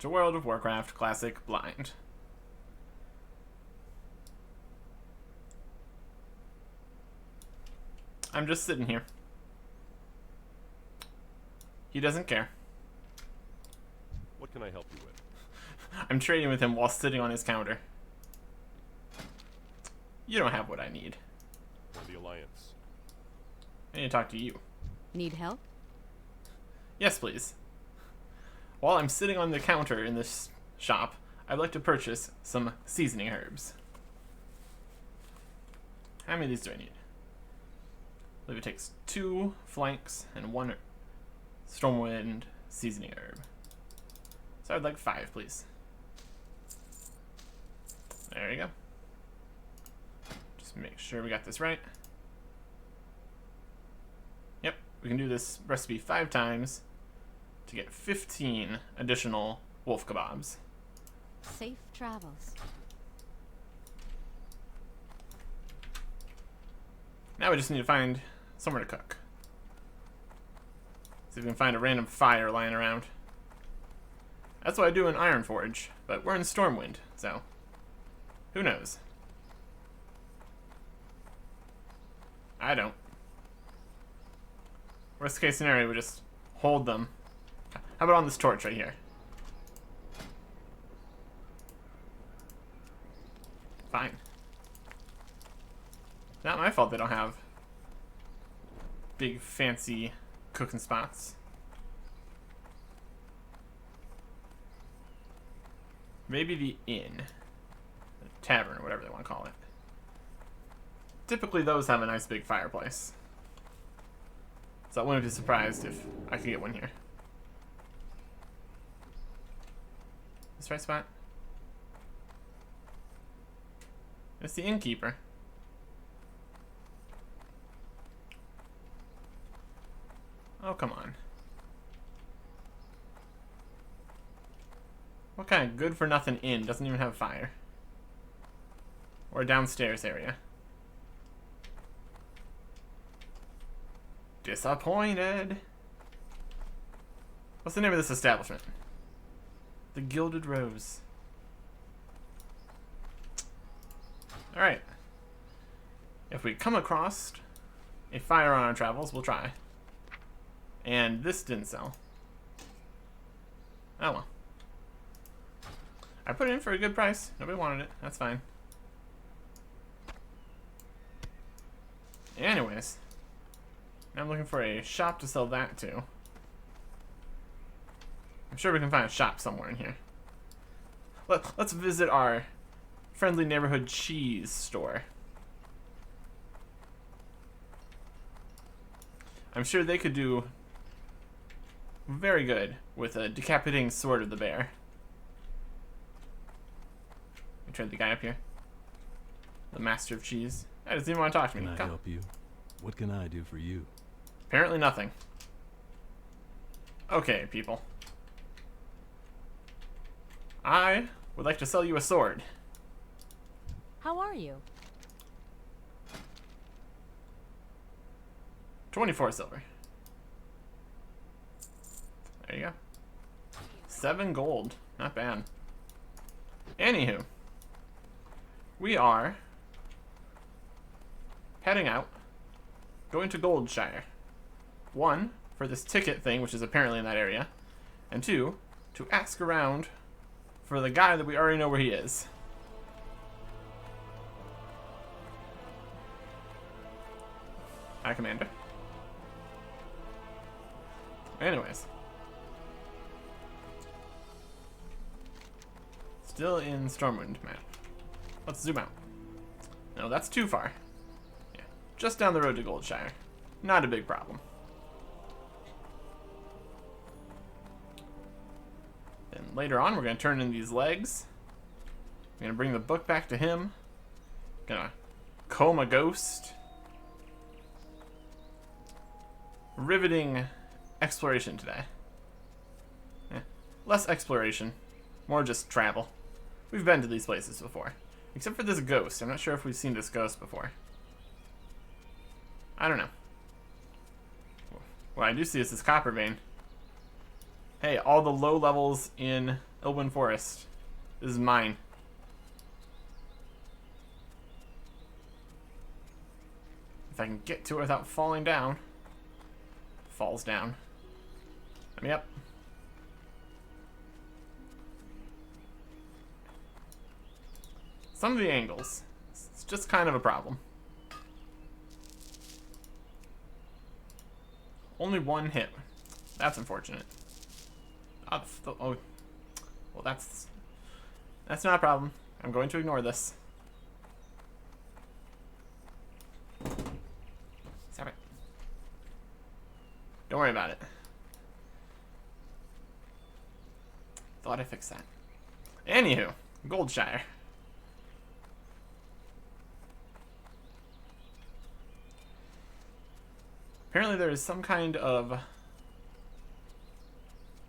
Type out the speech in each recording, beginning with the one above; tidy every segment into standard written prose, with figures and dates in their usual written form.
to World of Warcraft Classic Blind. I'm just sitting here. He doesn't care. What can I help you with? I'm trading with him while sitting on his counter. You don't have what I need. For the Alliance. I need to talk to you. Need help? Yes, please. While I'm sitting on the counter in this shop, I'd like to purchase some seasoning herbs. How many of these do I need? I believe it takes 2 flanks and 1 Stormwind seasoning herb. So I'd like 5, please. There you go. Just make sure we got this right. Yep, we can do this recipe 5 times to get 15 additional wolf kebabs. Safe travels. Now we just need to find somewhere to cook. See if we can find a random fire lying around. That's what I do in Ironforge, but we're in Stormwind, so who knows? I don't. Worst case scenario, we just hold them. How about on this torch right here? Fine. Not my fault they don't have big fancy cooking spots. Maybe the inn, the tavern, or whatever they want to call it. Typically those have a nice big fireplace. So I wouldn't be surprised if I could get one here. This right spot? It's the innkeeper. Oh, come on. What kind of good-for-nothing inn doesn't even have fire? Or a downstairs area? Disappointed. What's the name of this establishment? The Gilded Rose. Alright. If we come across a fire on our travels, we'll try. And this didn't sell. Oh well. I put it in for a good price. Nobody wanted it. That's fine. Anyways. Now I'm looking for a shop to sell that to. I'm sure we can find a shop somewhere in here. Let's visit our friendly neighborhood cheese store. I'm sure they could do very good with a decapitating sword of the bear. Let me trade the guy up here. The master of cheese. I doesn't even want to talk to me. Can I help you? What can I do for you? Apparently nothing. Okay, people. I would like to sell you a sword. How are you? 24 silver. There you go. 7 gold. Not bad. Anywho. We are heading out. Going to Goldshire. 1, for this ticket thing, which is apparently in that area. And 2, to ask around for the guy that we already know where he is. Hi, Commander. Anyways. Still in Stormwind map. Let's zoom out. No, that's too far. Yeah, just down the road to Goldshire. Not a big problem. Then later on, we're going to turn in these legs. I'm going to bring the book back to him. Gonna comb a ghost. Riveting exploration today. Less exploration, more just travel. We've been to these places before. Except for this ghost. I'm not sure if we've seen this ghost before. I don't know. What I do see is this copper vein. Hey, all the low levels in Elwyn Forest. This is mine. If I can get to it without falling down. Falls down. Let me up. Some of the angles. It's just kind of a problem. Only one hit. That's unfortunate. Oh, well, that's not a problem. I'm going to ignore this. Stop it. Don't worry about it. Thought I fixed that. Anywho, Goldshire. Apparently there is some kind of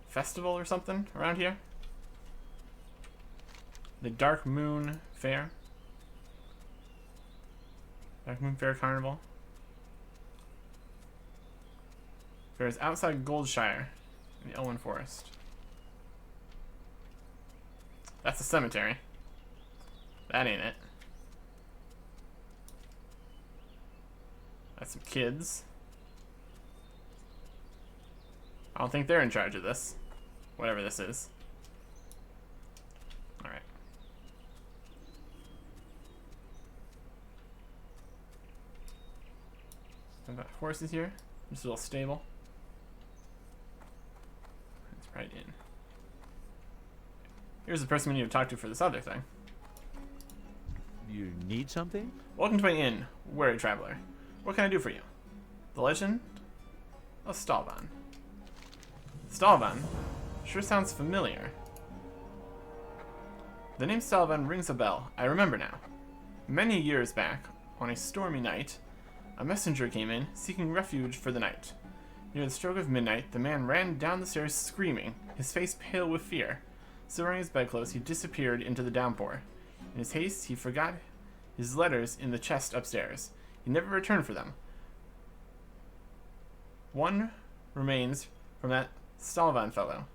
festival or something around here. The Dark Moon Fair. Dark Moon Fair Carnival. Fair is outside Goldshire in the Elwyn Forest. That's a cemetery. That ain't it. That's some kids. I don't think they're in charge of this. Whatever this is. Alright. I've got horses here. Just a little stable. It's right in. Here's the person we need to talk to for this other thing. You need something? Welcome to my inn, weary traveler. What can I do for you? The legend of Stalvan. Stalvan? Sure sounds familiar. The name Stalvan rings a bell. I remember now. Many years back, on a stormy night, a messenger came in, seeking refuge for the night. Near the stroke of midnight, the man ran down the stairs screaming, his face pale with fear. Still wearing his bedclothes, he disappeared into the downpour. In his haste, he forgot his letters in the chest upstairs. He never returned for them. One remains from that Stalvan fellow.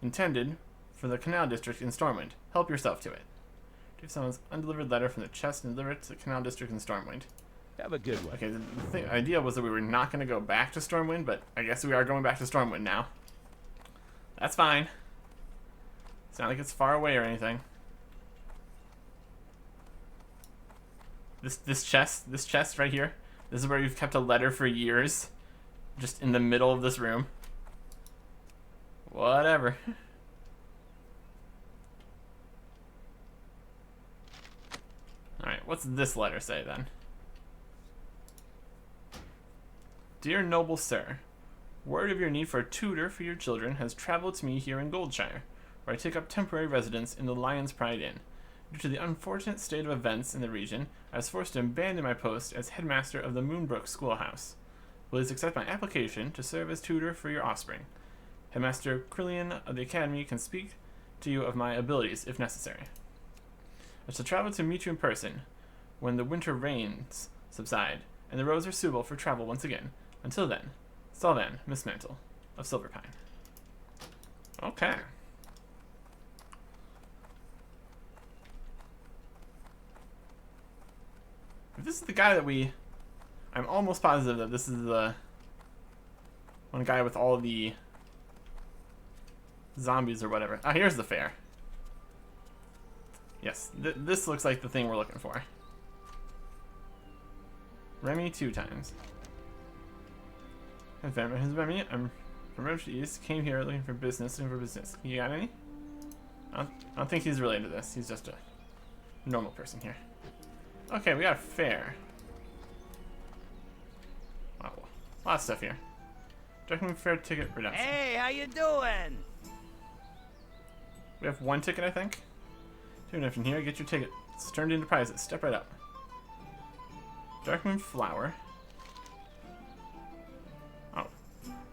Intended for the Canal District in Stormwind. Help yourself to it. Give someone's undelivered letter from the chest and deliver it to the Canal District in Stormwind. Have a good one. Okay, the idea was that we were not going to go back to Stormwind, but I guess we are going back to Stormwind now. That's fine. It's not like it's far away or anything. This chest right here. This is where you've kept a letter for years. Just in the middle of this room. Whatever. Alright, what's this letter say then? Dear noble sir, word of your need for a tutor for your children has traveled to me here in Goldshire, where I take up temporary residence in the Lion's Pride Inn. Due to the unfortunate state of events in the region, I was forced to abandon my post as headmaster of the Moonbrook Schoolhouse. Please accept my application to serve as tutor for your offspring. Headmaster Krillian of the Academy can speak to you of my abilities, if necessary. I shall travel to meet you in person when the winter rains subside, and the roads are suitable for travel once again. Until then, Stalvan, Miss Mantle, of Silverpine. Okay. If this is the guy that I'm almost positive that this is the one guy with all the zombies or whatever. Ah, here's the fair. Yes, this looks like the thing we're looking for. Remy 2 times. His Remy, I'm from Roach East, came here looking for business. You got any? I don't think he's related to this. He's just a normal person here. Okay, we got a fair. Wow, a lot of stuff here. Document fair ticket redemption. Hey, how you doing? We have one ticket, I think. Tune in from here, get your ticket. It's turned into prizes. Step right up. Darkmoon Flower. Oh.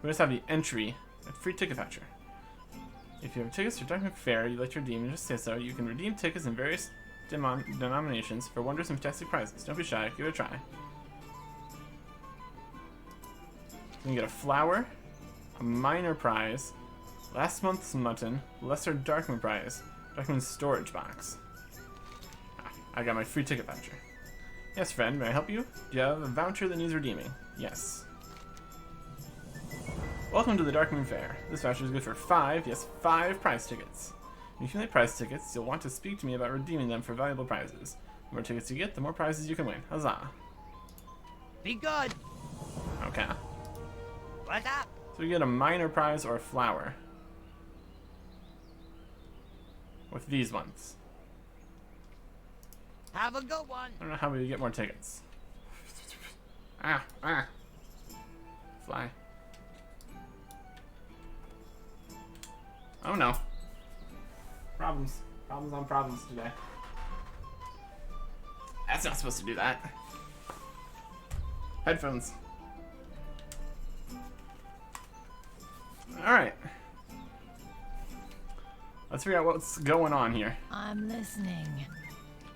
We just have the entry at free ticket voucher. If you have tickets for Darkmoon Fair you'd like to redeem, and just say so, you can redeem tickets in various denominations for wondrous and fantastic prizes. Don't be shy, give it a try. You can get a flower, a minor prize, Last month's mutton, lesser Darkmoon prize, Darkmoon storage box. Ah, I got my free ticket voucher. Yes, friend, may I help you? Do you have a voucher that needs redeeming? Yes. Welcome to the Darkmoon Fair. This voucher is good for 5 prize tickets. When you accumulate prize tickets, you'll want to speak to me about redeeming them for valuable prizes. The more tickets you get, the more prizes you can win. Huzzah! Be good. Okay. What's up? So you get a minor prize or a flower. With these ones. Have a good one. I don't know how we get more tickets. Ah. Fly. Oh no. Problems on problems today. That's not supposed to do that. Headphones. Alright. Let's figure out what's going on here. I'm listening.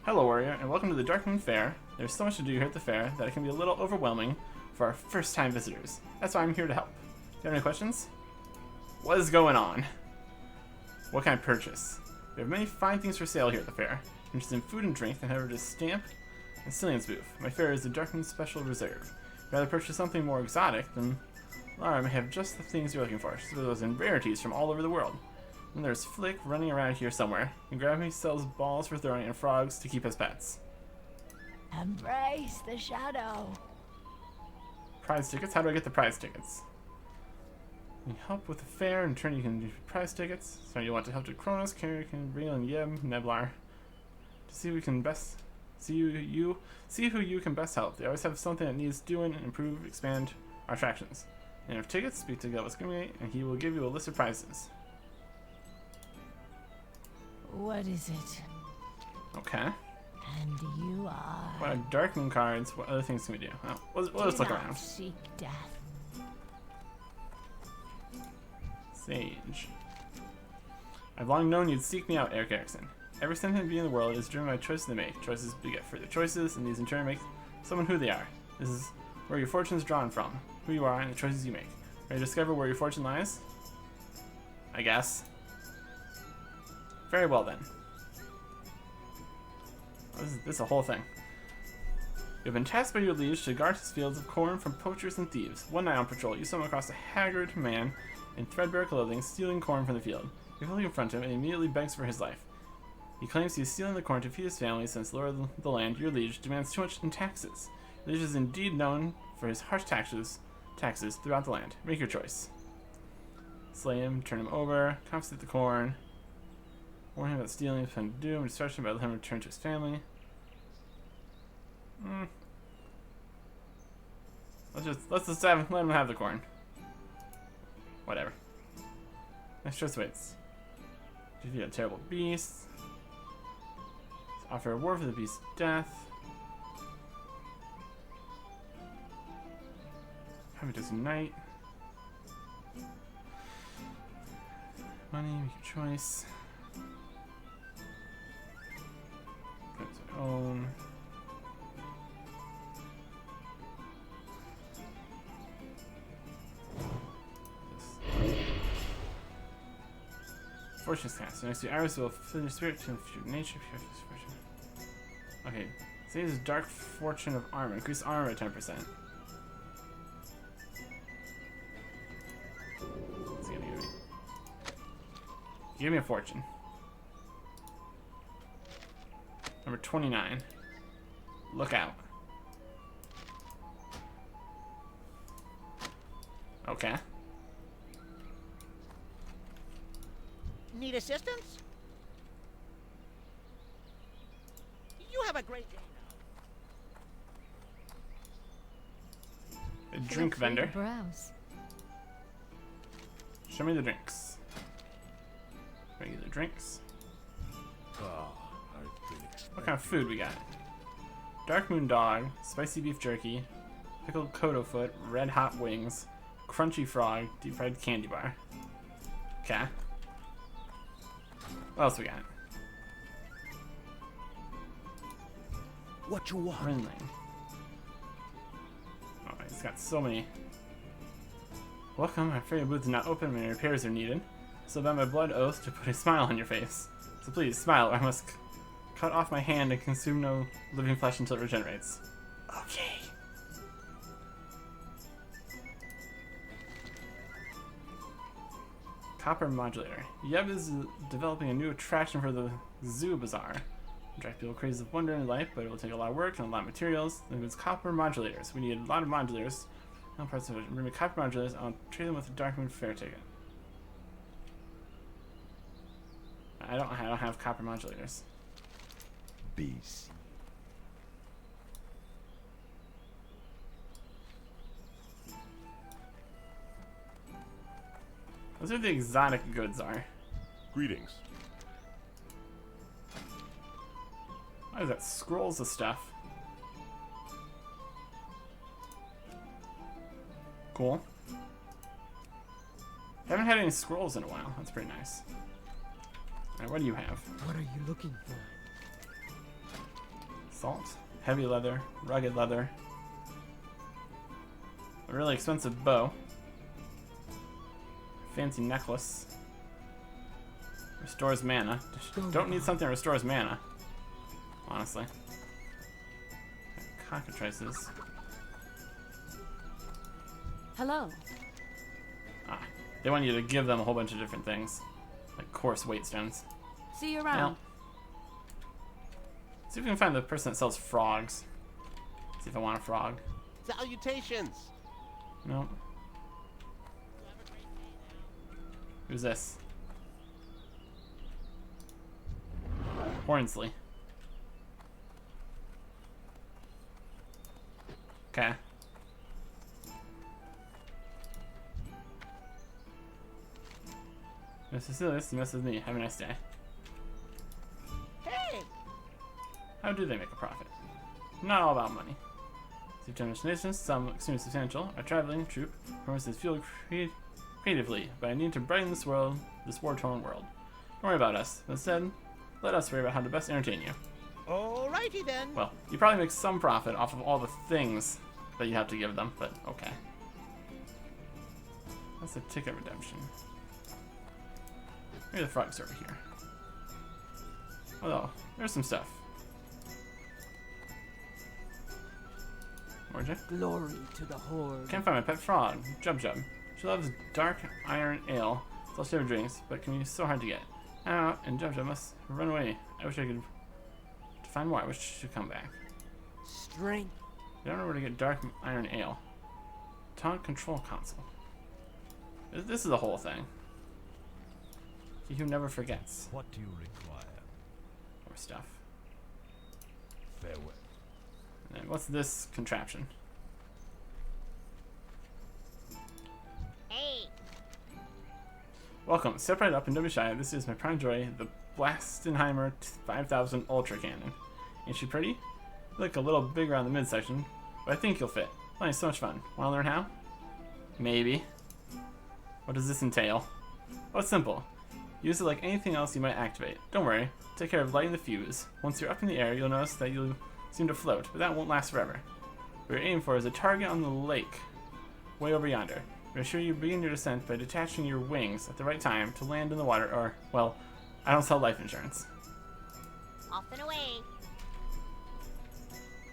Hello, warrior, and welcome to the Darkmoon Fair. There's so much to do here at the fair that it can be a little overwhelming for our first-time visitors. That's why I'm here to help. Do you have any questions? What is going on? What can I purchase? We have many fine things for sale here at the fair. If you're interested in food and drink, then head over to Stamp and Cillion's booth. My fair is the Darkmoon Special Reserve. If you'd rather purchase something more exotic, then Lara may have just the things you're looking for. She's those in rarities from all over the world. And there's Flick running around here somewhere. And Gravity sells balls for throwing and frogs to keep as pets. Embrace the shadow. Prize tickets? How do I get the prize tickets? You help with the fair, in turn you can do prize tickets. So you want to help to Kronos, Carrick, and Real and Yeb, Neblar. To see who can best see who you can best help. They always have something that needs doing and improve, expand our attractions. And if tickets, speak to Gilbert Skimmy, and he will give you a list of prizes. What is it? Okay. And you are. What are Darkmoon cards? What other things can we do? Oh, let's look around. Seek death. Sage. I've long known you'd seek me out, Eric Erickson. Every sentient being in the world is driven by choices they make. Choices beget further choices, and these in turn make someone who they are. This is where your fortune is drawn from, who you are, and the choices you make. Ready to discover where your fortune lies? I guess. Very well then. This is a whole thing. You've been tasked by your liege to guard his fields of corn from poachers and thieves. One night on patrol, you stumble across a haggard man in threadbare clothing stealing corn from the field. You quickly confront him and he immediately begs for his life. He claims he is stealing the corn to feed his family since Lord of the land, your liege, demands too much in taxes. Your liege is indeed known for his harsh taxes throughout the land. Make your choice. Slay him, turn him over, confiscate the corn, warn him about stealing his plan to doom, distract him by letting him return to his family. Let's just let him have the corn. Whatever. Next choice waits. Defeat a terrible beast. Offer a reward for the beast's death. Have it ignite. Money, make your choice. Put its own. Fortune's cast. So next to Iris will fill your spirit to future nature. Okay. Say this is Dark Fortune of Armor. Increase armor by 10%. What's he gonna give me? Give me a fortune. Number 29. Look out. Okay. Need assistance? You have a great day now. A drink Feel free to vendor. Browse. Show me the drinks. Regular drinks. What kind of food we got? Darkmoon dog, spicy beef jerky, pickled kodo foot, red hot wings, crunchy frog, deep fried candy bar. Okay. What else we got? What you want? Rinling. Oh, it's got so many. Welcome, our ferry booth is not open. Many repairs are needed. So by my blood oath to put a smile on your face. So please, smile, or I must cut off my hand and consume no living flesh until it regenerates. Okay. Copper modulator. Yeb is developing a new attraction for the Zoo Bazaar. Attract people crazy of wonder in life, but it will take a lot of work and a lot of materials. It includes copper modulators. We need a lot of modulators. No parts of it. Bring me copper modulators. I'll trade them with a Dark Moon fair ticket. I don't have copper modulators. BC. Those are the exotic goods are. Greetings. What is that? Scrolls of stuff. Cool. Haven't had any scrolls in a while. That's pretty nice. Alright, what do you have? What are you looking for? Salt, heavy leather, rugged leather, a really expensive bow, fancy necklace, restores mana. Don't need something that restores mana, honestly. Cockatrices. Hello. Ah, they want you to give them a whole bunch of different things, like coarse weight stones. See you around. See if we can find the person that sells frogs. See if I want a frog. Salutations. Nope. Who's this? Hornsley. Okay. Miss Cecilius, you mess with me. Have a nice day. Hey! How do they make a profit? Not all about money. Through generous nations, some extremely substantial, a traveling troupe promises fuel creatively, but I need to brighten this world, this war-torn world. Don't worry about us. Instead, let us worry about how to best entertain you. Alrighty then. Well, you probably make some profit off of all the things that you have to give them, but okay. That's a ticket redemption. Maybe the frog's over here. Oh, there's some stuff. Where'd you? Glory to the Horde. Can't find my pet frog, Jub Jub. She loves dark iron ale. It's all she ever drinks, but can be so hard to get. Out, and Jub Jub must run away. I wish I could find more. I wish she'd come back. Strength. I don't know where to get dark iron ale. Taunt control console. This is the whole thing. He who never forgets. What do you require? More stuff. Farewell. And then what's this contraption? Hey! Welcome. Step right up and don't be shy. This is my prime joy, the Blastenheimer 5000 Ultra Cannon. Ain't she pretty? You look a little bigger on the midsection, but I think you'll fit. Oh, it's so much fun. Want to learn how? Maybe. What does this entail? Oh, it's simple. Use it like anything else you might activate. Don't worry. Take care of lighting the fuse. Once you're up in the air, you'll notice that you'll seem to float, but that won't last forever. What you're aiming for is a target on the lake, way over yonder. Make sure you begin your descent by detaching your wings at the right time to land in the water, or, well, I don't sell life insurance. Off and away.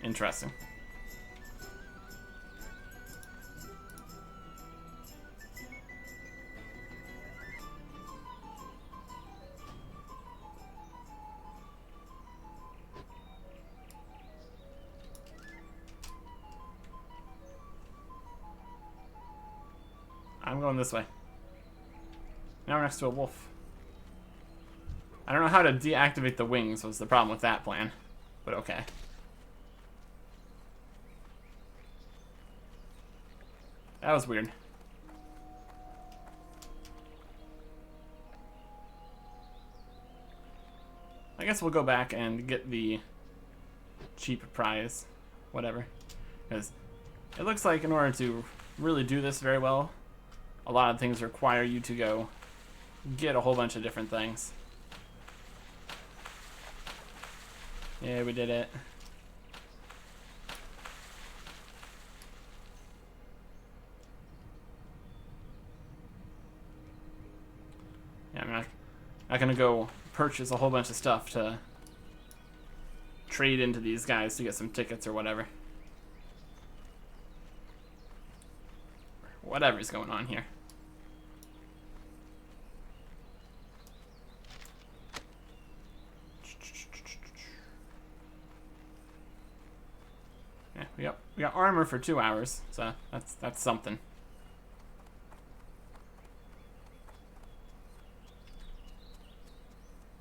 Interesting. I'm going this way. Now we're next to a wolf. I don't know how to deactivate the wings was the problem with that plan, but okay. That was weird. I guess we'll go back and get the cheap prize, whatever. Because it looks like in order to really do this very well, a lot of things require you to go get a whole bunch of different things. Yeah, we did it. Not gonna go purchase a whole bunch of stuff to trade into these guys to get some tickets or whatever. Whatever's going on here. Yeah, we got armor for 2 hours, so that's something.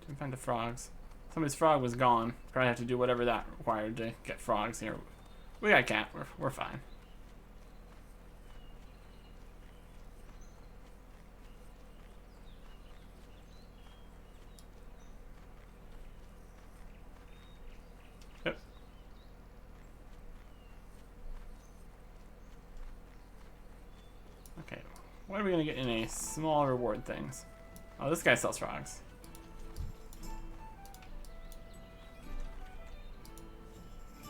Didn't find the frogs. Somebody's frog was gone. Probably have to do whatever that required to get frogs here. We got cat. We're fine. Yep. Okay. What are we gonna get in a small reward things? Oh, this guy sells frogs.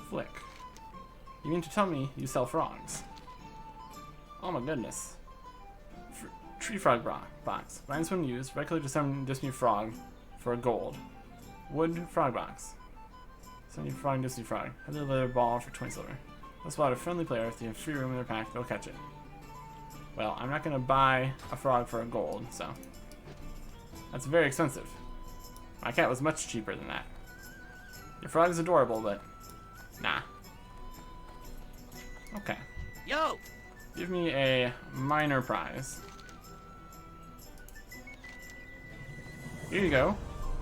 Flick. You mean to tell me you sell frogs? Oh my goodness. Tree frog box. Lines when used, regularly to summon this new frog for a gold. Wood frog box. Send you frog, this new frog. Heather leather ball for 20 silver. Let's spot a friendly player if they have free room in their pack, they'll catch it. Well, I'm not gonna buy a frog for a gold, so. That's very expensive. My cat was much cheaper than that. Your frog is adorable, but nah. Okay. Yo! Give me a minor prize. Here you go.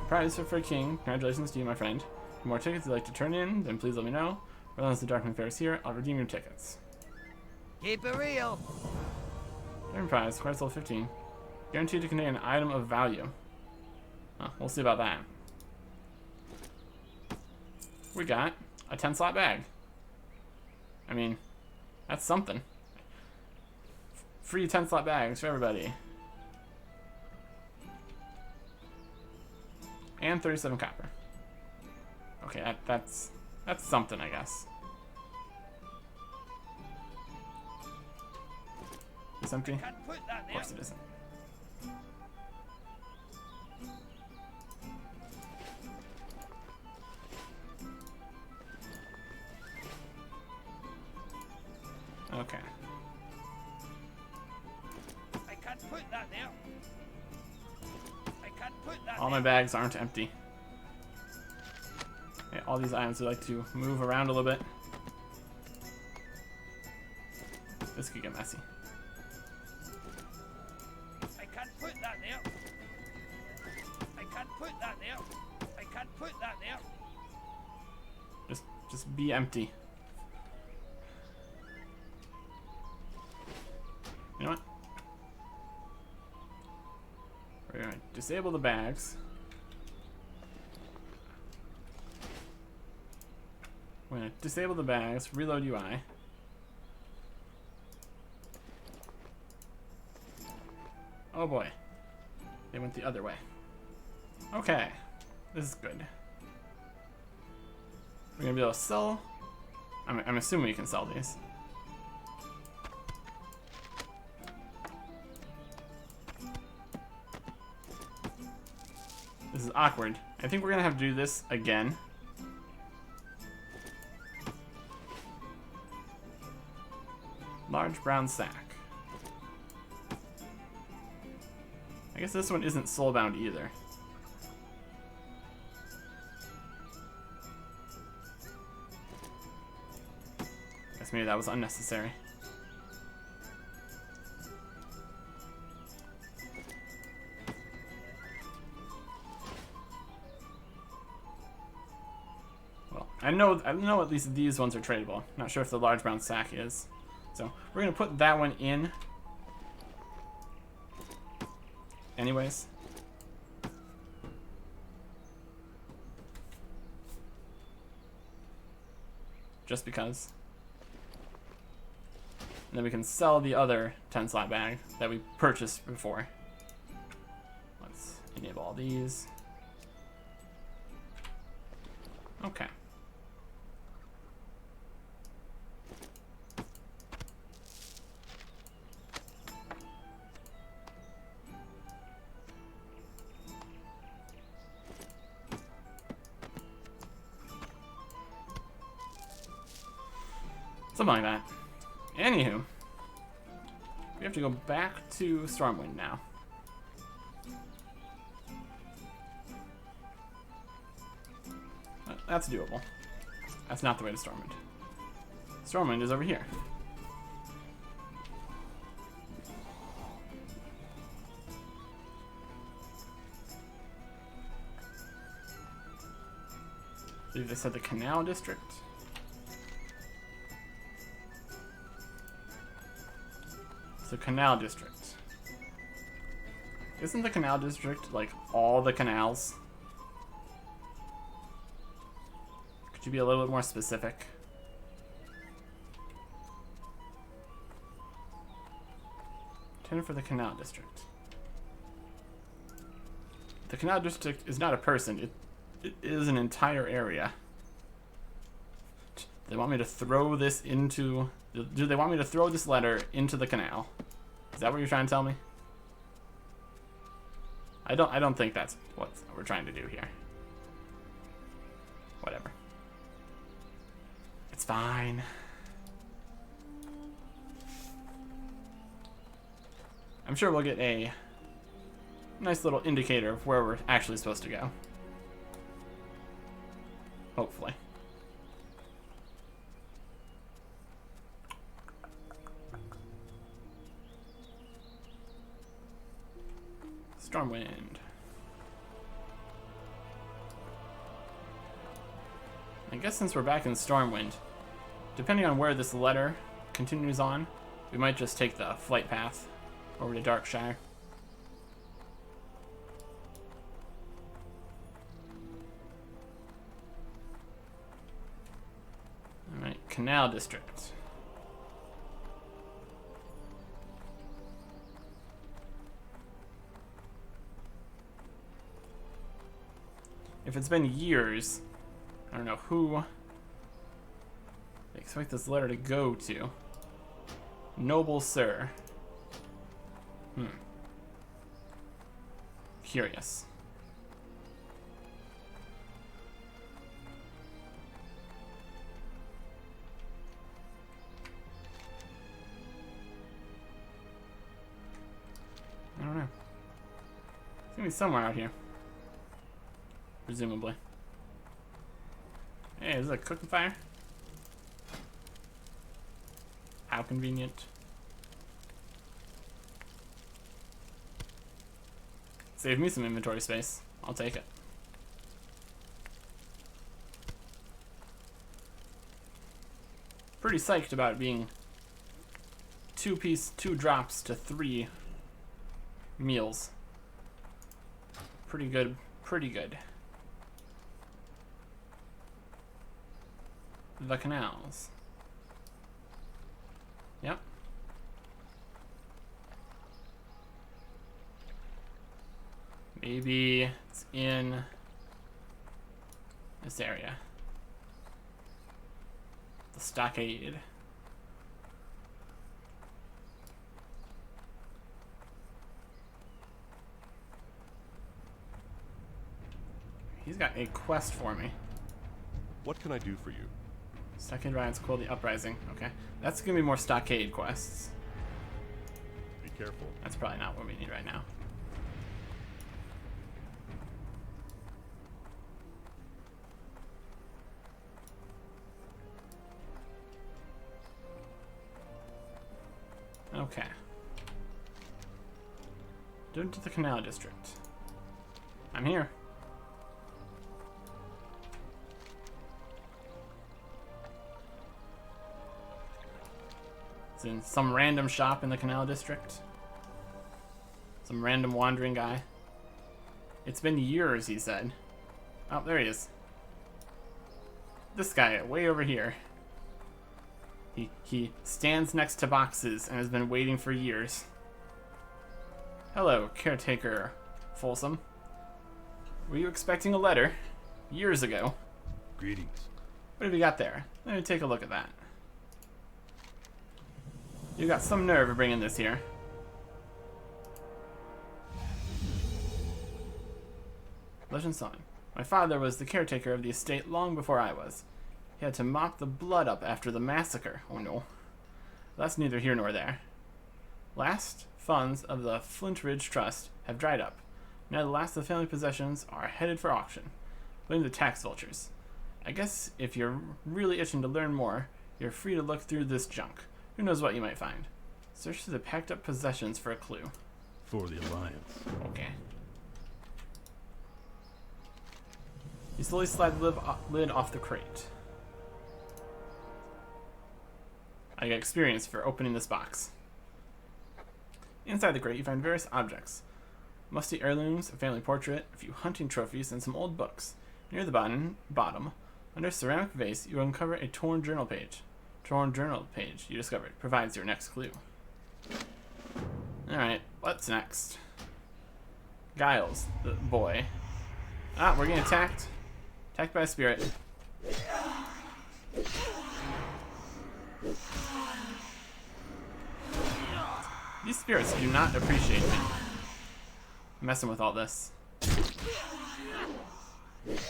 Prize for king. Congratulations to you, my friend. If more tickets you'd like to turn in, then please let me know. Or unless the Darkman Fair is here, I'll redeem your tickets. Keep it real. Turn prize, quite level 15. Guaranteed to contain an item of value. Oh, we'll see about that. We got a 10-slot bag. I mean, that's something. Free 10-slot bags for everybody. And 37 copper. Okay, that's something, I guess. It's empty? Of course it isn't. Okay. I can't put that there. I can't put that All my bags aren't empty. Okay, all these items would like to move around a little bit. This could get messy. I can't put that there. I can't put that there. I can't put that there. Just be empty. You know what? We're gonna disable the bags. We're gonna disable the bags, reload UI. Oh boy. They went the other way. Okay. This is good. We're gonna be able to sell. I'm assuming we can sell these. This is awkward. I think we're gonna have to do this again. Large brown sack. I guess this one isn't soulbound either. Guess maybe that was unnecessary. Well, I know at least these ones are tradable. Not sure if the large brown sack is. So we're gonna put that one in. Anyways. Just because. And then we can sell the other 10-slot bag that we purchased before. Let's enable all these. Okay. Something like that. Anywho, we have to go back to Stormwind now. But that's doable. That's not the way to Stormwind. Stormwind is over here. I believe they said the Canal District. So Canal District. Isn't the Canal District like all the canals? Could you be a little bit more specific? Tender for the Canal District. The Canal District is not a person, it is an entire area. They want me to throw this into... Do they want me to throw this letter into the canal? Is that what you're trying to tell me? I don't think that's what we're trying to do here. Whatever. It's fine. I'm sure we'll get a nice little indicator of where we're actually supposed to go. Hopefully. Stormwind. I guess since we're back in Stormwind, depending on where this letter continues on, we might just take the flight path over to Darkshire. Alright, Canal District. If it's been years, I don't know who they expect this letter to go to. Noble Sir. Curious. I don't know. It's gonna be somewhere out here. Presumably. Hey, is this a cooking fire? How convenient. Save me some inventory space. I'll take it. Pretty psyched about it being 2 drops to 3 meals. Pretty good, pretty good. The canals. Yep. Maybe it's in this area. The stockade. He's got a quest for me. What can I do for you? Stockade riots quell the uprising. Okay. That's gonna be more stockade quests. Be careful. That's probably not what we need right now. Okay. Due to the Canal District. I'm here. It's in some random shop in the Canal District. Some random wandering guy. It's been years, he said. Oh, there he is. This guy, way over here. He stands next to boxes and has been waiting for years. Hello, Caretaker Folsom. Were you expecting a letter? Years ago. Greetings. What have you got there? Let me take a look at that. You got some nerve of bringing this here. Legend Son. My father was the caretaker of the estate long before I was. He had to mop the blood up after the massacre. Oh no. That's neither here nor there. Last funds of the Flint Ridge Trust have dried up. Now the last of the family possessions are headed for auction. Blame the tax vultures. I guess if you're really itching to learn more, you're free to look through this junk. Who knows what you might find. Search through the packed up possessions for a clue. For the Alliance. Okay. You slowly slide the lid off the crate. I get experience for opening this box. Inside the crate, you find various objects. Musty heirlooms, a family portrait, a few hunting trophies, and some old books. Near the bottom, under a ceramic vase, you uncover a torn journal page. Torn journal page you discovered provides your next clue. Alright, what's next? Giles, the boy. Ah, we're getting attacked. Attacked by a spirit. These spirits do not appreciate me. Messing with all this.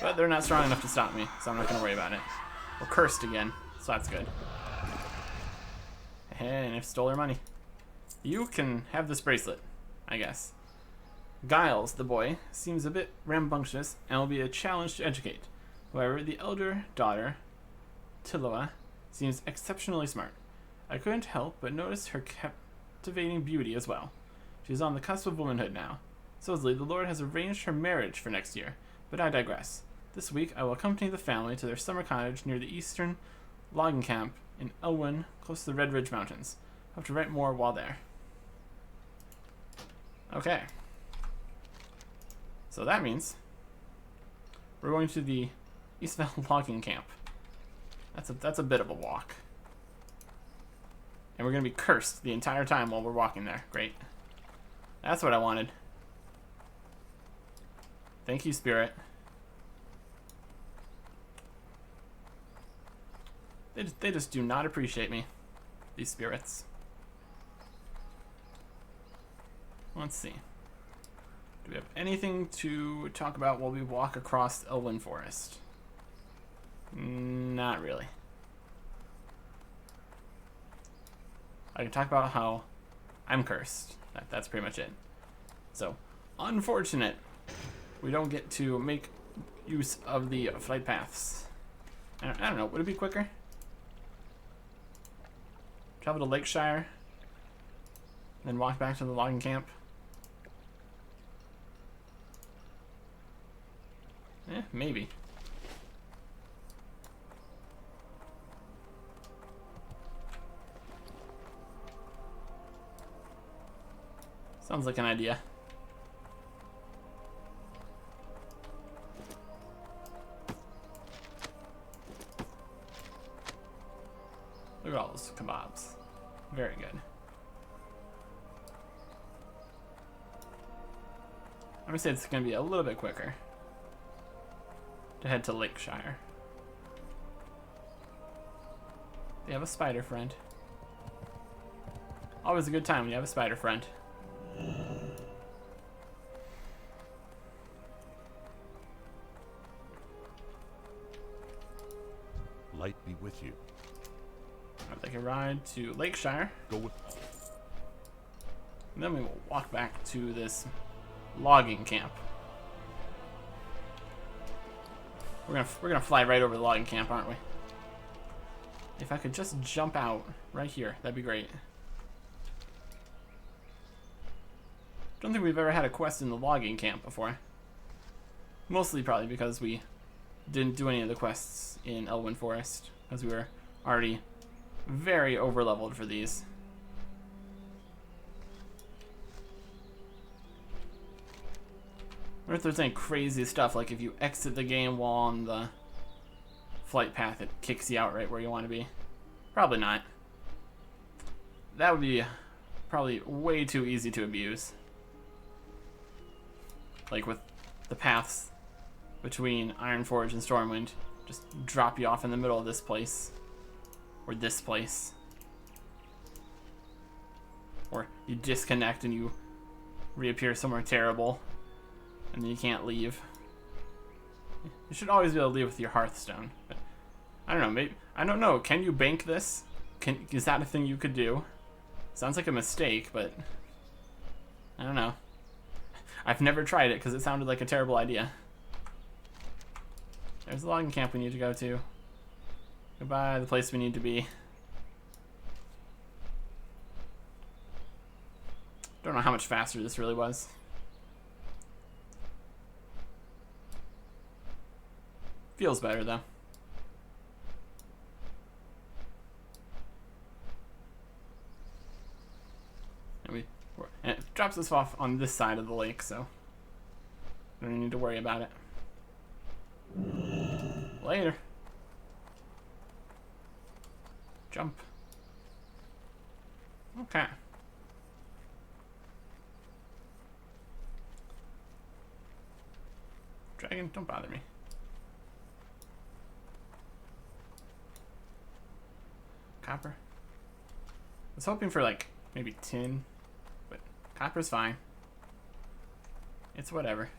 But they're not strong enough to stop me, so I'm not going to worry about it. We're cursed again, so that's good. And I've stole their money. You can have this bracelet, I guess. Giles, the boy, seems a bit rambunctious and will be a challenge to educate. However, the elder daughter, Tiloa, seems exceptionally smart. I couldn't help but notice her captivating beauty as well. She's on the cusp of womanhood now. Supposedly, the Lord has arranged her marriage for next year, but I digress. This week, I will accompany the family to their summer cottage near the eastern logging camp in Elwyn, close to the Red Ridge Mountains. Hope to write more while there. Okay. So that means we're going to the Eastvale logging camp. That's a bit of a walk. And we're going to be cursed the entire time while we're walking there. Great. That's what I wanted. Thank you, Spirit. They just do not appreciate me, these spirits. Let's see. Do we have anything to talk about while we walk across Elwyn Forest? Not really. I can talk about how I'm cursed. That's pretty much it. So, unfortunate. We don't get to make use of the flight paths. I don't know. Would it be quicker? Travel to Lakeshire, then walk back to the logging camp. Maybe. Sounds like an idea. Look at all those kebabs. Very good. I'm gonna say it's gonna be a little bit quicker to head to Lakeshire. They have a spider friend. Always a good time when you have a spider friend. Light be with you. I'll take a ride to Lakeshire. Go with. And then we will walk back to this logging camp. We're gonna fly right over the logging camp, aren't we? If I could just jump out right here, that'd be great. Don't think we've ever had a quest in the logging camp before. Mostly probably because we didn't do any of the quests in Elwyn Forest, because we were already very overleveled for these. I wonder if there's any crazy stuff, like if you exit the game while on the flight path, it kicks you out right where you want to be. Probably not. That would be probably way too easy to abuse. Like with the paths between Ironforge and Stormwind, just drop you off in the middle of this place. Or this place. Or you disconnect and you reappear somewhere terrible. And then you can't leave. You should always be able to leave with your Hearthstone. But I don't know, maybe, I don't know, can you bank this? Is that a thing you could do? Sounds like a mistake, but I don't know. I've never tried it because it sounded like a terrible idea. There's the logging camp we need to go to. Goodbye, the place we need to be. Don't know how much faster this really was. Feels better though. And it drops us off on this side of the lake, so don't need to worry about it. Later. Jump. Okay. Dragon, don't bother me. Copper. I was hoping for like maybe tin, but copper's fine. It's whatever.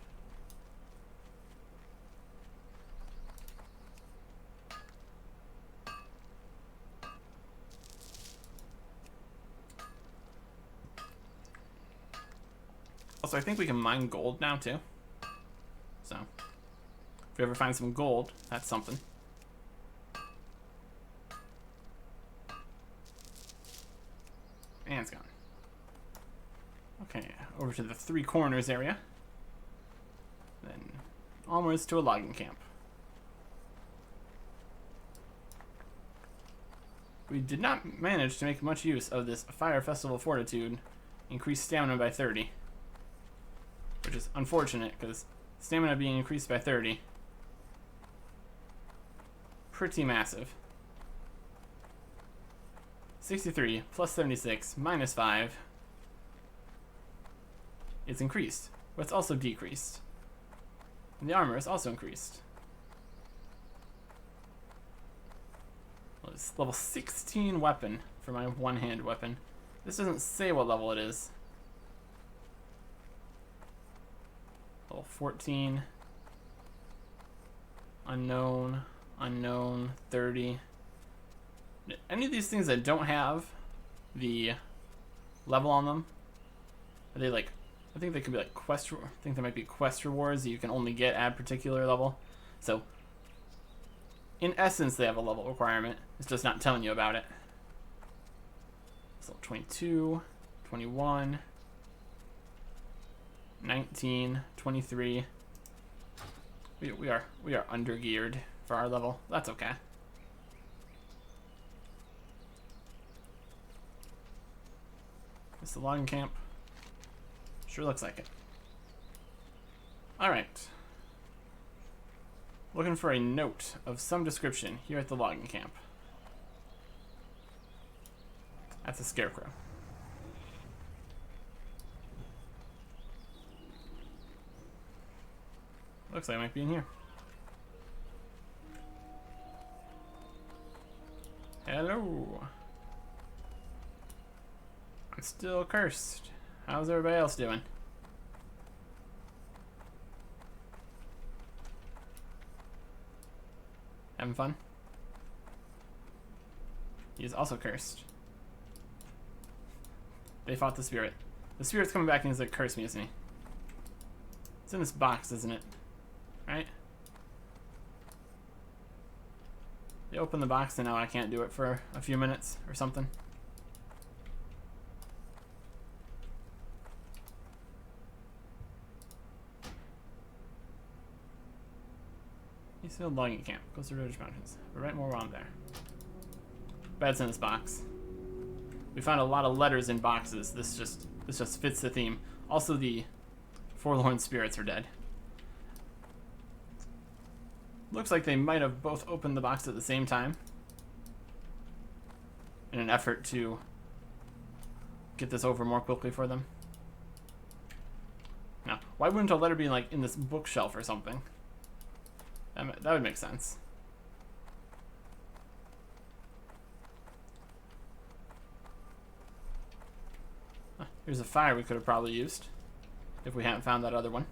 Also, I think we can mine gold now too. So, if we ever find some gold, that's something. And it's gone. Okay, over to the 3 corners area. Then onwards to a logging camp. We did not manage to make much use of this Fire Festival Fortitude. Increased stamina by 30. Which is unfortunate, because stamina being increased by 30. Pretty massive. 63 plus 76 minus 5 is increased, but it's also decreased. And the armor is also increased. Well, it's level 16 weapon for my one-hand weapon. This doesn't say what level it is. Level 14. Unknown. Unknown. 30. Any of these things that don't have the level on them, are they like, I think they could be like quest, I think there might be quest rewards that you can only get at a particular level. So, in essence, they have a level requirement. It's just not telling you about it. So 22, 21, 19, 23. We are under geared for our level. That's okay. It's the logging camp. Sure looks like it. Alright. Looking for a note of some description here at the logging camp. That's a scarecrow. Looks like it might be in here. Hello. I'm still cursed. How's everybody else doing? Having fun? He is also cursed. They fought the spirit. The spirit's coming back and he's like, curse me, isn't he? It's in this box, isn't it? Right? They opened the box and now I can't do it for a few minutes or something. Eastfield Logging Camp. Goes to Ridge Mountains. We'll write more while I'm there. Bed's in this box. We found a lot of letters in boxes. This just fits the theme. Also, the forlorn spirits are dead. Looks like they might have both opened the box at the same time in an effort to get this over more quickly for them. Now, why wouldn't a letter be like in this bookshelf or something? That would make sense. Here's a fire we could have probably used if we hadn't found that other one.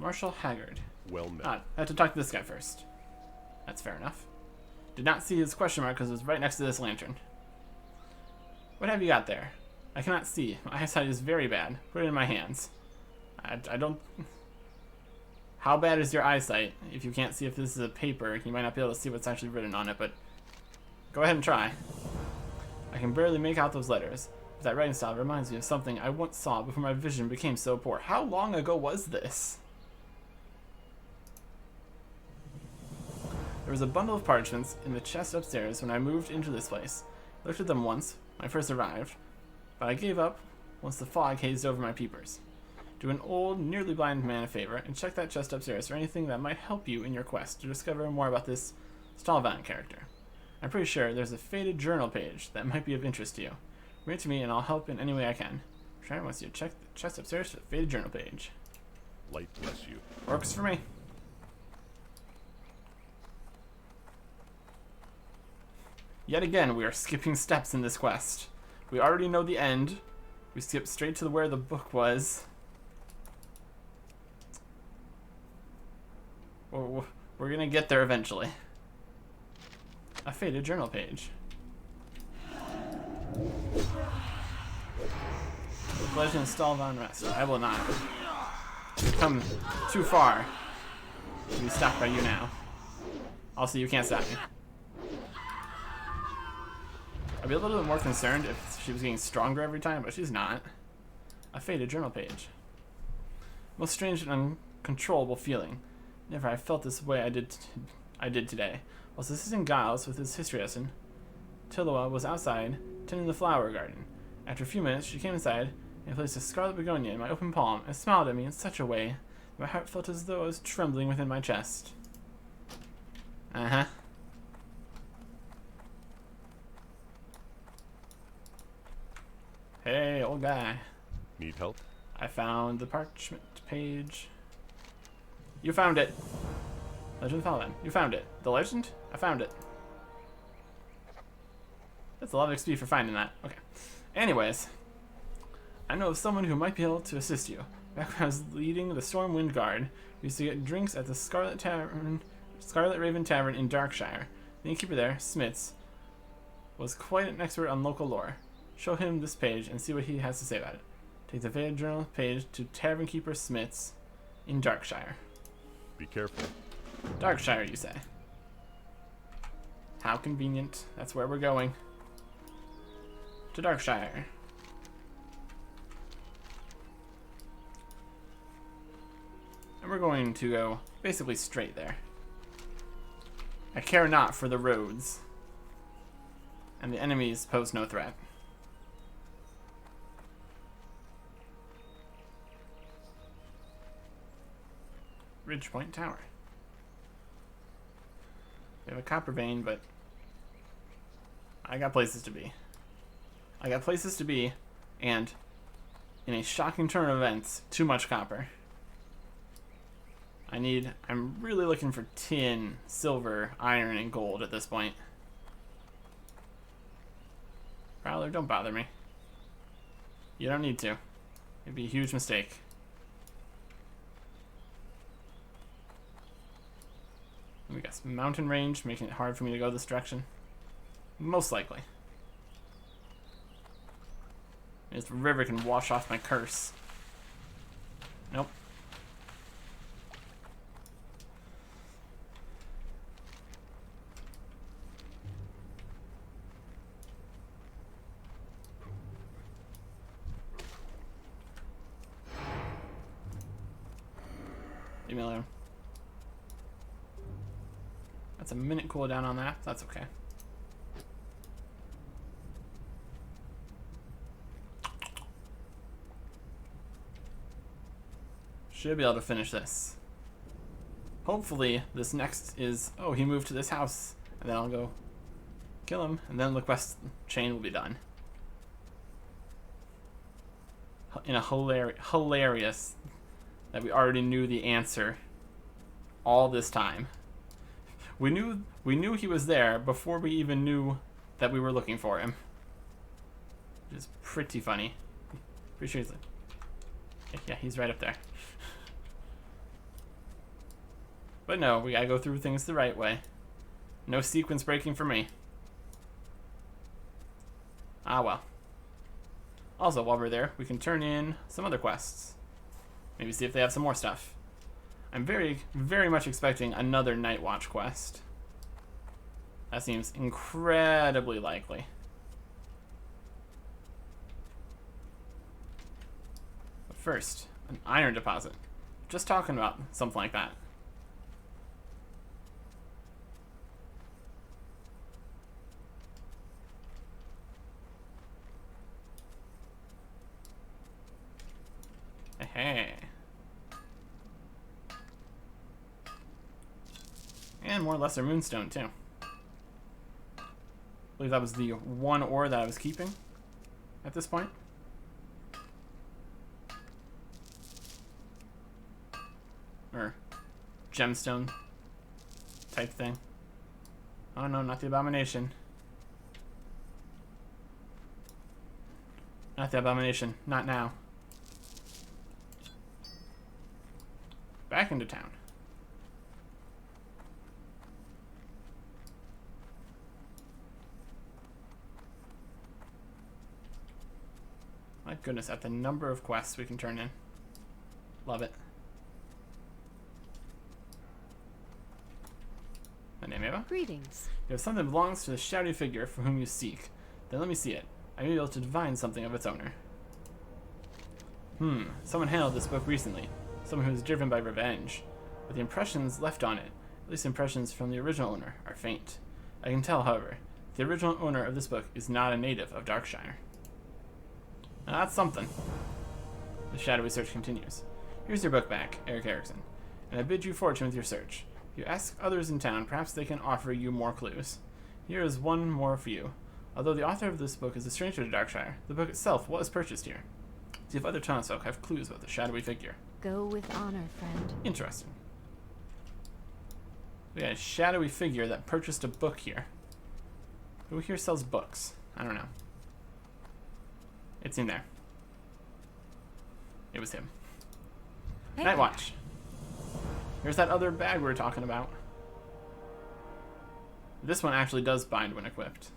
Marshal Haggard. Well met. Ah, I have to talk to this guy first. That's fair enough. Did not see his question mark because it was right next to this lantern. What have you got there? I cannot see. My eyesight is very bad. Put it in my hands. I don't... How bad is your eyesight? If you can't see if this is a paper, you might not be able to see what's actually written on it, but... Go ahead and try. I can barely make out those letters. But that writing style reminds me of something I once saw before my vision became so poor. How long ago was this? There was a bundle of parchments in the chest upstairs when I moved into this place. I looked at them once when I first arrived, but I gave up once the fog hazed over my peepers. Do an old, nearly blind man a favor and check that chest upstairs for anything that might help you in your quest to discover more about this Stalvan character. I'm pretty sure there's a faded journal page that might be of interest to you. Bring it to me and I'll help in any way I can. Sharon wants you to check the chest upstairs for the faded journal page. Light bless you. Works for me. Yet again, we are skipping steps in this quest. We already know the end. We skip straight to where the book was. We're gonna get there eventually. A faded journal page. The Legend of Stalvan Rest. I will not. You've come too far to be stopped by you now. Also, you can't stop me. I'd be a little bit more concerned if she was getting stronger every time, but she's not. A faded journal page. Most strange and uncontrollable feeling. Never have I felt this way I did today. Whilst assisting Giles with his history lesson, Tilloa was outside, tending the flower garden. After a few minutes, she came inside and placed a scarlet begonia in my open palm and smiled at me in such a way that my heart felt as though it was trembling within my chest. Uh-huh. Hey, old guy. Need help? I found the parchment page. You found it. Legend of Stalvan. You found it. The legend? I found it. That's a lot of XP for finding that. Okay. Anyways, I know of someone who might be able to assist you. Back when I was leading the Stormwind Guard, we used to get drinks at the Scarlet Raven Tavern in Darkshire. The innkeeper there, Smits, was quite an expert on local lore. Show him this page and see what he has to say about it. Take the Faded Journal page to Tavern Keeper Smits in Darkshire. Be careful. Darkshire, you say? How convenient. That's where we're going. To Darkshire. And we're going to go basically straight there. I care not for the roads. And the enemies pose no threat. Ridgepoint Tower. We have a copper vein, but I got places to be. I got places to be, and in a shocking turn of events, too much copper. I'm really looking for tin, silver, iron, and gold at this point. Prowler, don't bother me. You don't need to. It'd be a huge mistake. We got some mountain range, making it hard for me to go this direction. Most likely. This river can wash off my curse. Nope. Leave me alone. That's a minute cooldown on that. That's okay. Should be able to finish this. Hopefully, this next is... Oh, he moved to this house. And then I'll go kill him. And then the quest chain will be done. In a hilarious that we already knew the answer all this time. We knew he was there before we even knew that we were looking for him. Which is pretty funny. Pretty sure he's like... Yeah, he's right up there. But no, we gotta go through things the right way. No sequence breaking for me. Ah well. Also, while we're there, we can turn in some other quests. Maybe see if they have some more stuff. I'm very, very much expecting another Night Watch quest. That seems incredibly likely. But first, an iron deposit. Just talking about something like that. Hey. And more lesser moonstone too. I believe that was the one ore that I was keeping at this point. Or gemstone type thing. Oh no, not the abomination. Not the abomination. Not now. Back into town. My goodness, at the number of quests we can turn in. Love it. My name, Eva? Greetings. You have something that belongs to the shouty figure for whom you seek. Then let me see it. I may be able to divine something of its owner. Someone handled this book recently. Someone who was driven by revenge. But the impressions left on it, at least impressions from the original owner, are faint. I can tell, however, the original owner of this book is not a native of Darkshire. Now that's something. The shadowy search continues. Here's your book back, Eric Erickson, and I bid you fortune with your search. If you ask others in town, perhaps they can offer you more clues. Here is one more for you. Although the author of this book is a stranger to Darkshire, the book itself was purchased here. See if other townsfolk have clues about the shadowy figure. Go with honor, friend. Interesting. We got a shadowy figure that purchased a book here. Who here sells books? I don't know. It's in there. It was him. Hey. Night Watch. Here's that other bag we were talking about. This one actually does bind when equipped.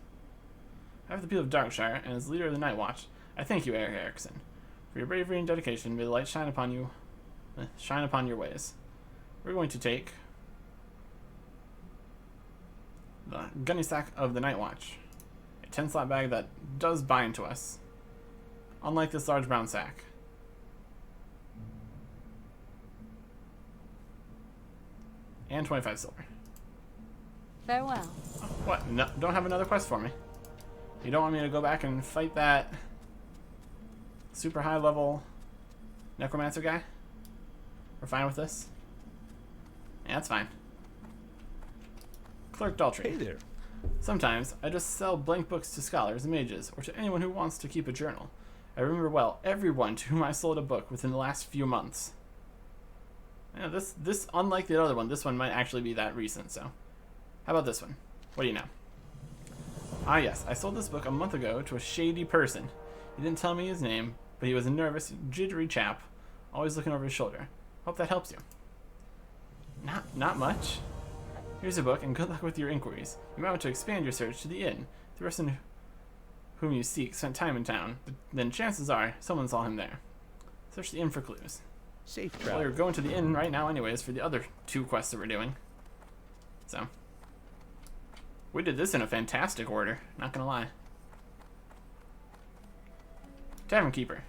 I have the people of Darkshire, and as leader of the Night Watch, I thank you, Eric Erickson. For your bravery and dedication, may the light shine upon you, shine upon your ways. We're going to take the gunny sack of the Night Watch, a 10-slot bag that does bind to us, unlike this large brown sack. And 25 silver. Farewell. Oh, what? No, don't have another quest for me? You don't want me to go back and fight that super high level necromancer guy? We're fine with this? Yeah, that's fine. Clerk Daltrey. Hey there. Sometimes I just sell blank books to scholars and mages, or to anyone who wants to keep a journal. I remember well everyone to whom I sold a book within the last few months. Yeah, this unlike the other one, this one might actually be that recent, so. How about this one? What do you know? Ah yes, I sold this book a month ago to a shady person. He didn't tell me his name, but he was a nervous, jittery chap, always looking over his shoulder. Hope that helps you. Not much. Here's a book, and good luck with your inquiries. You might want to expand your search to the inn. The person whom you seek spent time in town, but then chances are someone saw him there. Search the inn for clues. Safe Well, travel. you're going to the inn right now anyways for the other 2 quests that we're doing. So. We did this in a fantastic order, not gonna lie. Tavern Keeper.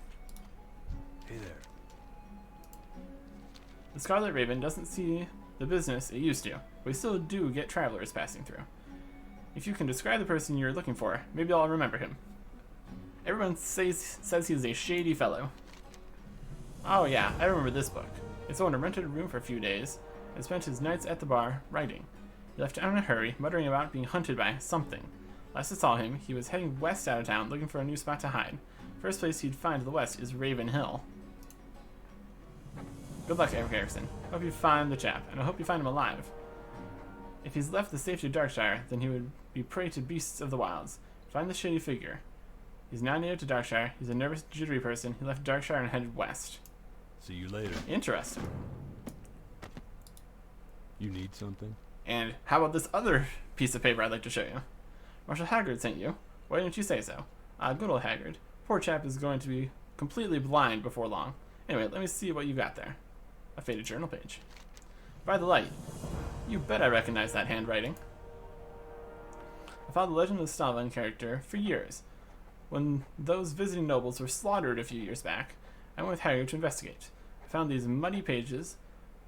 Hey there. The Scarlet Raven doesn't see the business it used to. We still do get travelers passing through. If you can describe the person you're looking for, maybe I'll remember him. Everyone says he's a shady fellow. Oh yeah, I remember this book. Its owner rented a room for a few days and spent his nights at the bar writing. He left town in a hurry, muttering about being hunted by something. Last I saw him, he was heading west out of town looking for a new spot to hide. First place he'd find to the west is Raven Hill. Good luck, Eric Erickson. Hope you find the chap, and I hope you find him alive. If he's left the safety of Darkshire, then he would be prey to beasts of the wilds. Find the shady figure. He's not native to Darkshire. He's a nervous, jittery person. He left Darkshire and headed west. See you later. Interesting. You need something? And how about this other piece of paper I'd like to show you? Marshal Haggard sent you. Why didn't you say so? Good old Haggard. Poor chap is going to be completely blind before long. Anyway, let me see what you got there. A faded journal page. By the light. You bet I recognize that handwriting. I followed the Legend of the Stalvan character for years. When those visiting nobles were slaughtered a few years back, I went with Haggard to investigate. I found these muddy pages,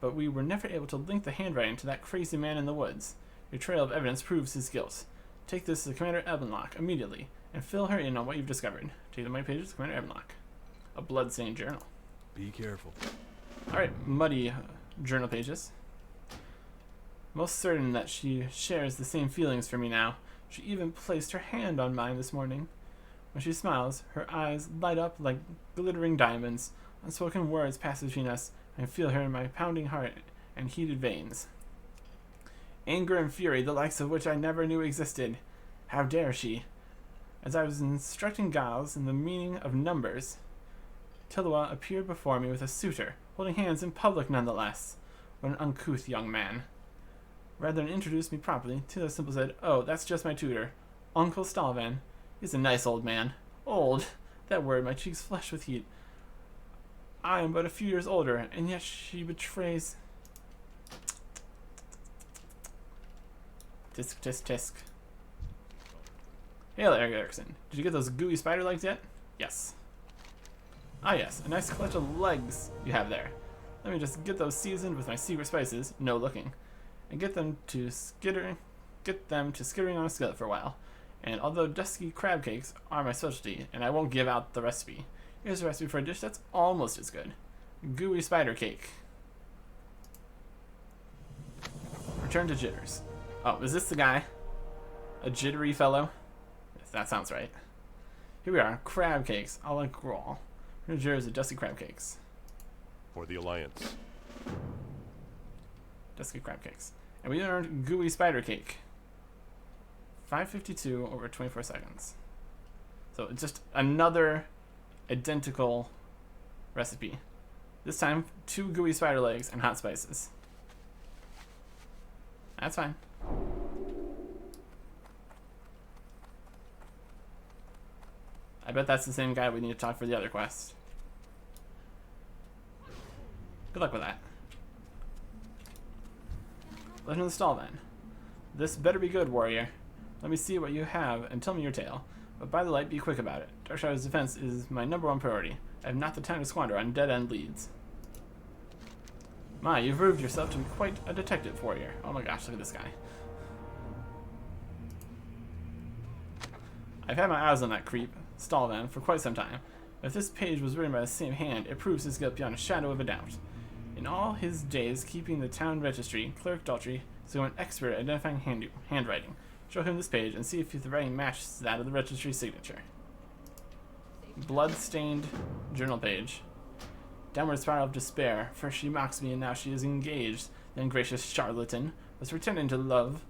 but we were never able to link the handwriting to that crazy man in the woods. Your trail of evidence proves his guilt. Take this to Commander Ebenlock immediately, and fill her in on what you've discovered. Take the muddy pages to Commander Ebenlock. A blood-stained journal. Be careful. Alright, muddy journal pages. Most certain that she shares the same feelings for me now. She even placed her hand on mine this morning. When she smiles, her eyes light up like glittering diamonds. Unspoken words pass between us. I feel her in my pounding heart and heated veins. Anger and fury, the likes of which I never knew existed. How dare she? As I was instructing Giles in the meaning of numbers, Tilua appeared before me with a suitor, holding hands in public nonetheless. What an uncouth young man. Rather than introduce me properly, Tilua simply said, "Oh, that's just my tutor, Uncle Stalvan. He's a nice old man." Old? That word, my cheeks flushed with heat. I am but a few years older, and yet she betrays... Tisk, tisk, tisk. Hail, Eric Erickson. Did you get those gooey spider legs yet? Yes. Ah yes, a nice clutch of legs you have there. Let me just get those seasoned with my secret spices, no looking, and get them to skittering on a skillet for a while. And although dusky crab cakes are my specialty, and I won't give out the recipe, here's a recipe for a dish that's almost as good. Gooey spider cake. Return to jitters. Oh, is this the guy? A jittery fellow? Yes, that sounds right. Here we are, crab cakes, a la Grawl. Return to jitters of dusty crab cakes. For the Alliance. Dusky crab cakes. And we earned gooey spider cake. 5:52 over 24 seconds. So it's just another identical recipe. This time, 2 gooey spider legs and hot spices. That's fine. I bet that's the same guy we need to talk for the other quest. Good luck with that. Legend of the Stalvan. This better be good, warrior. Let me see what you have and tell me your tale. But by the light, be quick about it. Darkshire's defense is my #1 priority. I have not the time to squander on dead-end leads. My, you've proved yourself to be quite a detective, warrior. Oh my gosh, look at this guy. I've had my eyes on that creep, Stalvan, for quite some time. If this page was written by the same hand, it proves his guilt beyond a shadow of a doubt. In all his days keeping the town registry, Clerk Daltrey is an expert at identifying handwriting. Show him this page and see if the writing matches that of the registry signature. Blood-stained journal page. Downward spiral of despair. First she mocks me and now she is engaged. Then gracious charlatan was pretending to love,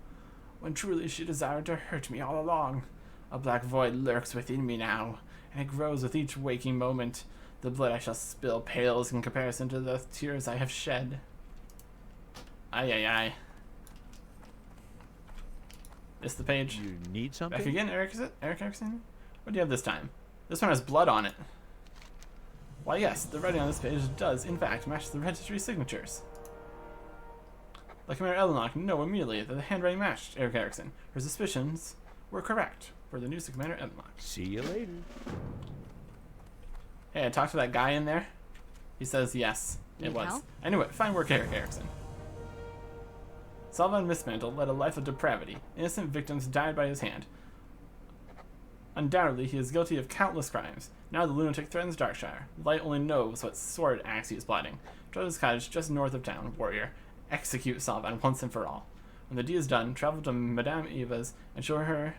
when truly she desired to hurt me all along. A black void lurks within me now, and it grows with each waking moment. The blood I shall spill pales in comparison to the tears I have shed. Ay, ay, ay. This the page. You need something? Back again, Eric Erickson? What do you have this time? This one has blood on it. Why yes, the writing on this page does, in fact, match the registry signatures. Like Commander Ebenlock know immediately that the handwriting matched Eric Erickson. Her suspicions were correct. For the news to Commander Ebenlock. See you later. Hey, I talked to that guy in there. He says yes, it Need was. help? I knew it. Fine work, Eric Erickson. Stalvan Mistmantle led a life of depravity. Innocent victims died by his hand. Undoubtedly, he is guilty of countless crimes. Now the lunatic threatens Darkshire. Light only knows what sordid acts he is plotting. Drive to his cottage just north of town, warrior. Execute Stalvan once and for all. When the deed is done, travel to Madame Eva's and show her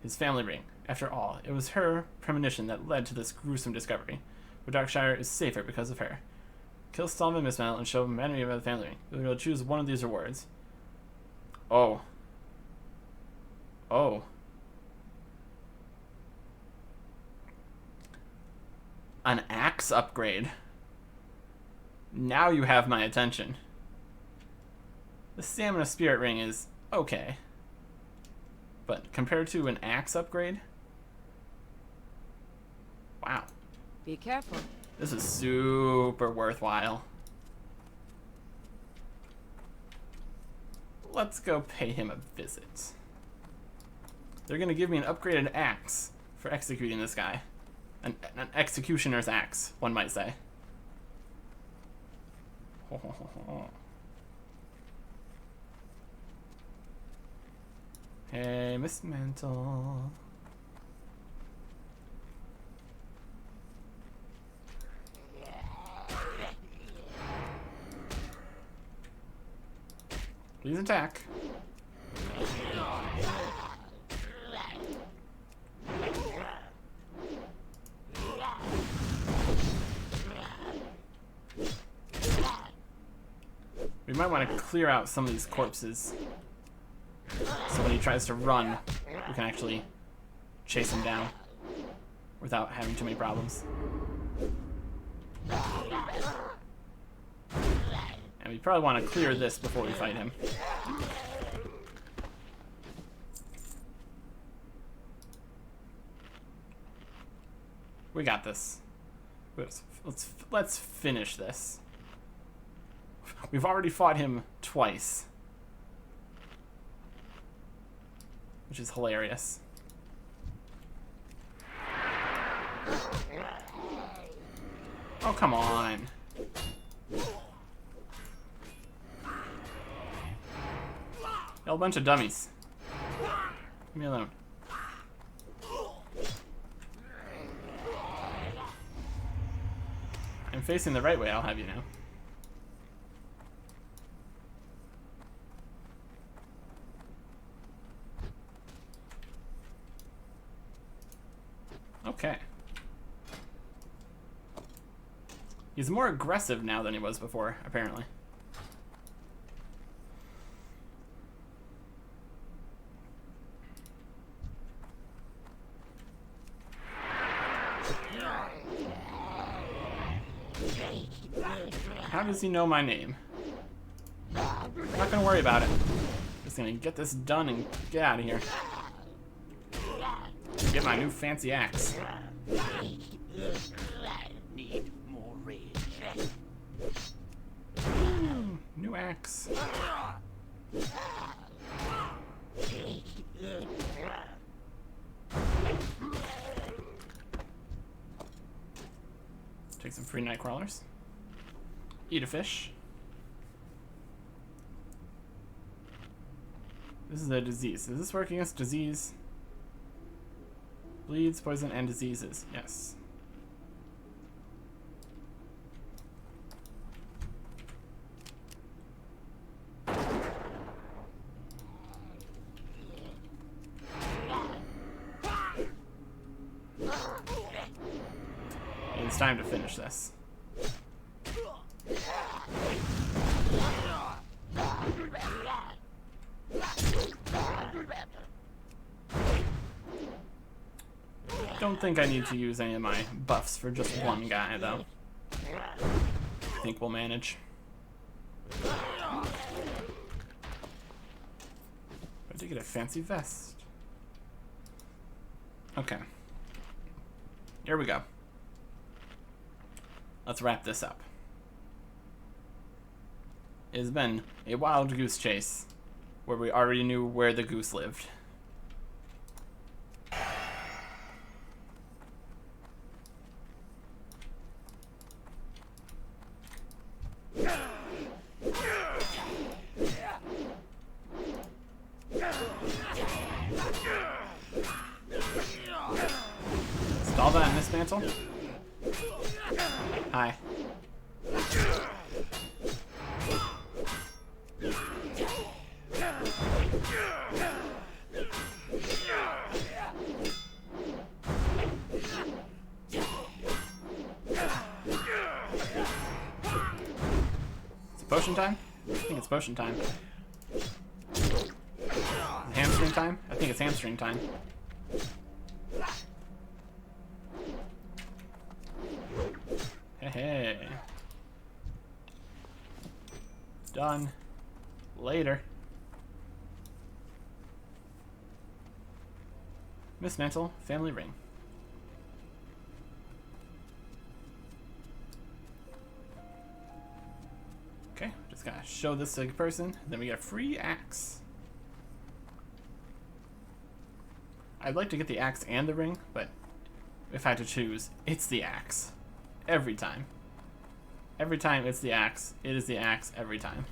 his family ring. After all, it was her premonition that led to this gruesome discovery. But Darkshire is safer because of her. Kill Stalvan Mistmantle and show Madame Eva the family ring. We will choose one of these rewards. Oh. Oh. An axe upgrade. Now you have my attention. The stamina spirit ring is okay. But compared to an axe upgrade, wow. Be careful. This is super worthwhile. Let's go pay him a visit. They're gonna give me an upgraded axe for executing this guy. An executioner's axe, one might say. Hey, Miss Mantle. Please attack. We might want to clear out some of these corpses, so when he tries to run, we can actually chase him down without having too many problems. And we probably want to clear this before we fight him. We got this. Let's finish this. We've already fought him twice, which is hilarious. Oh, come on. Y'all a bunch of dummies. Leave me alone. I'm facing the right way, I'll have you know. Okay. He's more aggressive now than he was before, apparently. How does he know my name? I'm not gonna worry about it. Just gonna get this done and get out of here. Get my new fancy axe. Need more rage. New axe. Take some free night crawlers. Eat a fish. This is a disease. Does this work against disease? Bleeds, poison, and diseases. Yes. It's time to finish this. Don't think I need to use any of my buffs for just one guy, though. I think we'll manage. I did get a fancy vest. Okay. Here we go. Let's wrap this up. It has been a wild goose chase, where we already knew where the goose lived. Stall that, Miss Mantle. Hi. Is it potion time? I think it's potion time. Is it hamstring time? I think it's hamstring time. Hey. Done. Later. Mismantle family ring. Okay, just gotta show this to a person, then we get a free axe. I'd like to get the axe and the ring, but if I had to choose, it's the axe. Every time. Every time it's the axe. It is the axe every time.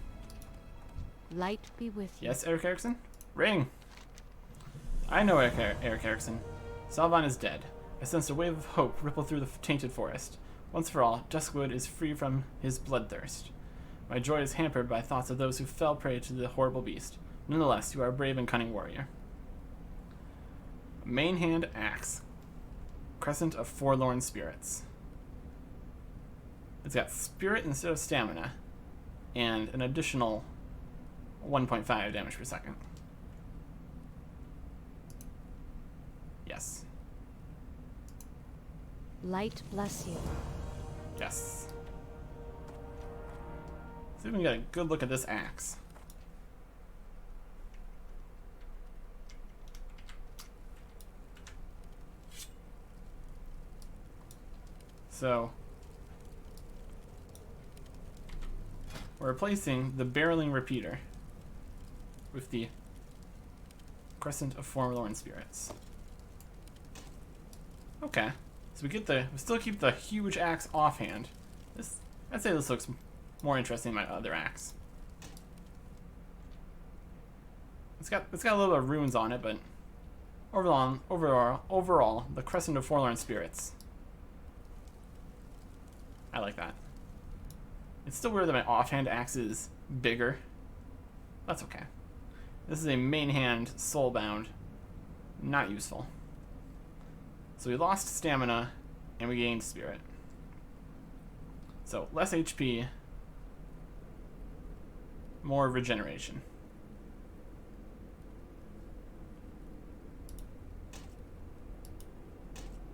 Light be with you. Yes, Eric Erickson? Ring! I know Eric Erickson. Salvan is dead. I sensed a wave of hope ripple through the tainted forest. Once for all, Duskwood is free from his bloodthirst. My joy is hampered by thoughts of those who fell prey to the horrible beast. Nonetheless, you are a brave and cunning warrior. Main hand axe. Crescent of Forlorn Spirits. It's got spirit instead of stamina, and an additional 1.5 damage per second. Yes. Light bless you. Yes. See if we can get a good look at this axe. So, we're replacing the barreling repeater with the Crescent of Forlorn Spirits. Okay, so we still keep the huge axe offhand. I'd say this looks more interesting than my other axe. It's got a little bit of runes on it, but overall, the Crescent of Forlorn Spirits. I like that. It's still weird that my offhand axe is bigger. That's okay. This is a main hand soulbound. Not useful. So we lost stamina and we gained spirit. So less HP, more regeneration.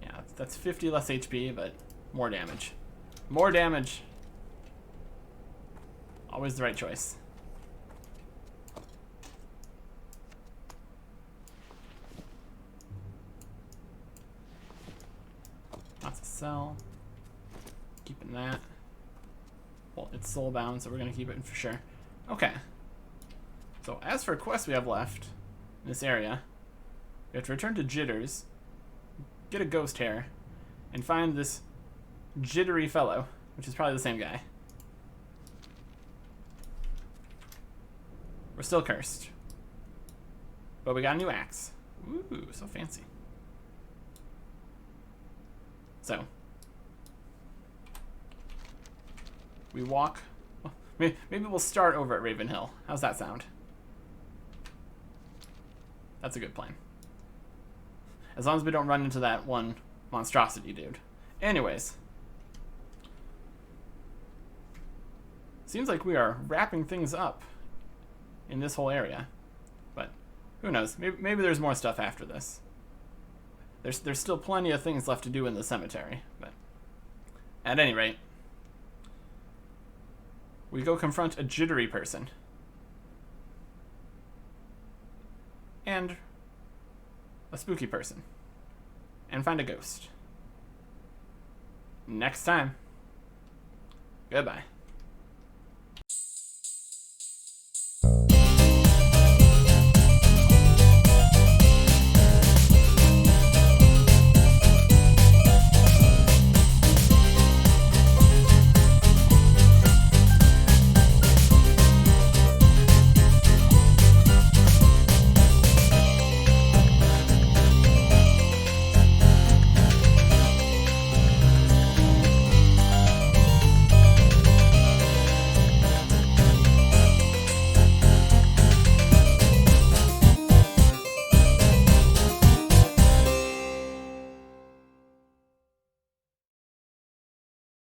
Yeah, that's 50 less HP, but more damage. More damage. Always the right choice. Lots of sell. Keeping that. Well, it's soulbound, so we're gonna keep it for sure. Okay. So as for quests we have left in this area, we have to return to Jitters, get a ghost hair, and find this jittery fellow, which is probably the same guy. We're still cursed. But we got a new axe. Ooh, so fancy. So. We walk. Well, maybe we'll start over at Ravenhill. How's that sound? That's a good plan. As long as we don't run into that one monstrosity dude. Anyways. Seems like we are wrapping things up in this whole area. But who knows? Maybe there's more stuff after this. There's still plenty of things left to do in the cemetery. But at any rate, we go confront a jittery person. And a spooky person. And find a ghost. Next time. Goodbye.